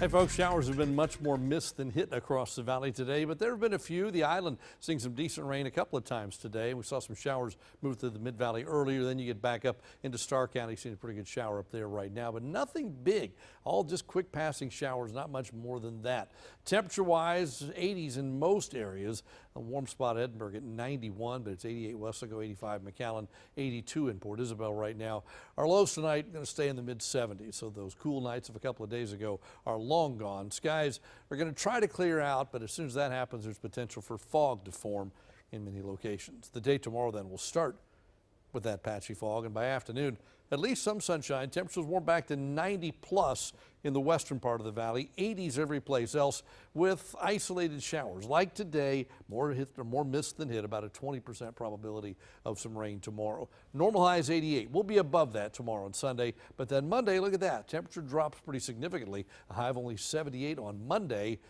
Hey folks, showers have been much more mist than hit across the valley today, but there have been a few. The island seeing some decent rain a couple of times today. We saw some showers move through the mid-valley earlier. Then you get back up into Starr County, seeing a pretty good shower up there right now, but nothing big. All just quick passing showers, not much more than that. Temperature-wise, 80s in most areas. A warm spot Edinburgh at 91, but it's 88 Westlake, 85 McAllen, 82 in Port Isabel right now. Our lows tonight going to stay in the mid-70s, so those cool nights of a couple of days ago are long gone. Skies are going to try to clear out, but as soon as that happens, there's potential for fog to form in many locations. The day tomorrow then will start with that patchy fog, and by afternoon, at least some sunshine. Temperatures warm back to 90 plus in the western part of the valley, 80s every place else, with isolated showers like today. More mist than hit, about a 20% probability of some rain tomorrow. Normal high is 88. We'll be above that tomorrow and Sunday, but then Monday, look at that. Temperature drops pretty significantly. A high of only 78 on Monday.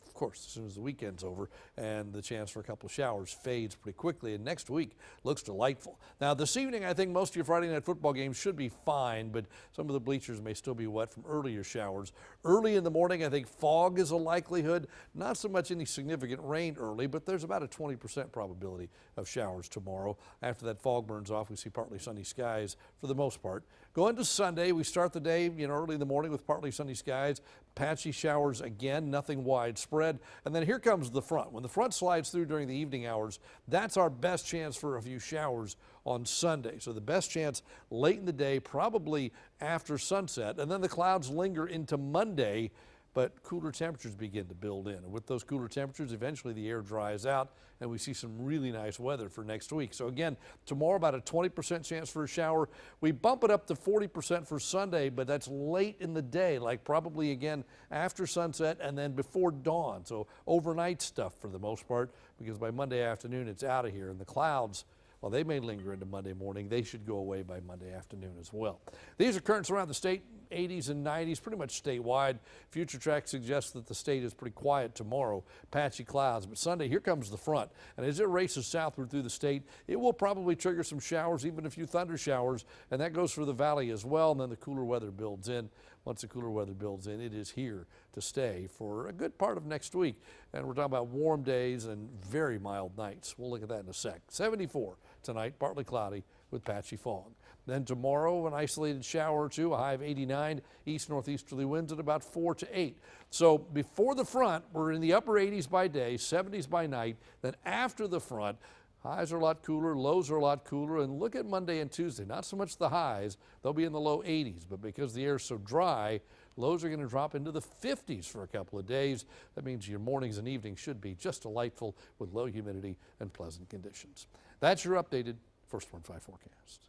Of course, as soon as the weekend's over, and the chance for a couple of showers fades pretty quickly, and next week looks delightful. Now this evening, I think most of your Friday night football games should be fine, but some of the bleachers may still be wet from earlier showers. Early in the morning, I think fog is a likelihood. Not so much any significant rain early, but there's about a 20% probability of showers tomorrow. After that fog burns off, we see partly sunny skies for the most part. Going to Sunday, we start the day early in the morning with partly sunny skies, patchy showers again, nothing widespread. And then here comes the front. When the front slides through during the evening hours, that's our best chance for a few showers on Sunday. So the best chance late in the day, probably after sunset, and then the clouds linger into Monday, but cooler temperatures begin to build in. And with those cooler temperatures, eventually the air dries out and we see some really nice weather for next week. So again, tomorrow about a 20% chance for a shower. We bump it up to 40% for Sunday, but that's late in the day, like probably again after sunset and then before dawn. So overnight stuff for the most part, because by Monday afternoon it's out of here, and the clouds, well, they may linger into Monday morning. They should go away by Monday afternoon as well. These are currents around the state, 80s and 90s, pretty much statewide. Future Track suggests that the state is pretty quiet tomorrow, patchy clouds. But Sunday, here comes the front. And as it races southward through the state, it will probably trigger some showers, even a few thunder showers. And that goes for the valley as well. And then the cooler weather builds in. Once the cooler weather builds in, it is here to stay for a good part of next week. And we're talking about warm days and very mild nights. We'll look at that in a sec. 74 tonight, partly cloudy with patchy fog. Then tomorrow, an isolated shower or two, a high of 89, east-northeasterly winds at about 4 to 8. So before the front, we're in the upper 80s by day, 70s by night. Then after the front, highs are a lot cooler, lows are a lot cooler, and look at Monday and Tuesday. Not so much the highs, they'll be in the low 80s, but because the air is so dry, lows are going to drop into the 50s for a couple of days. That means your mornings and evenings should be just delightful with low humidity and pleasant conditions. That's your updated First Warn 5 forecast.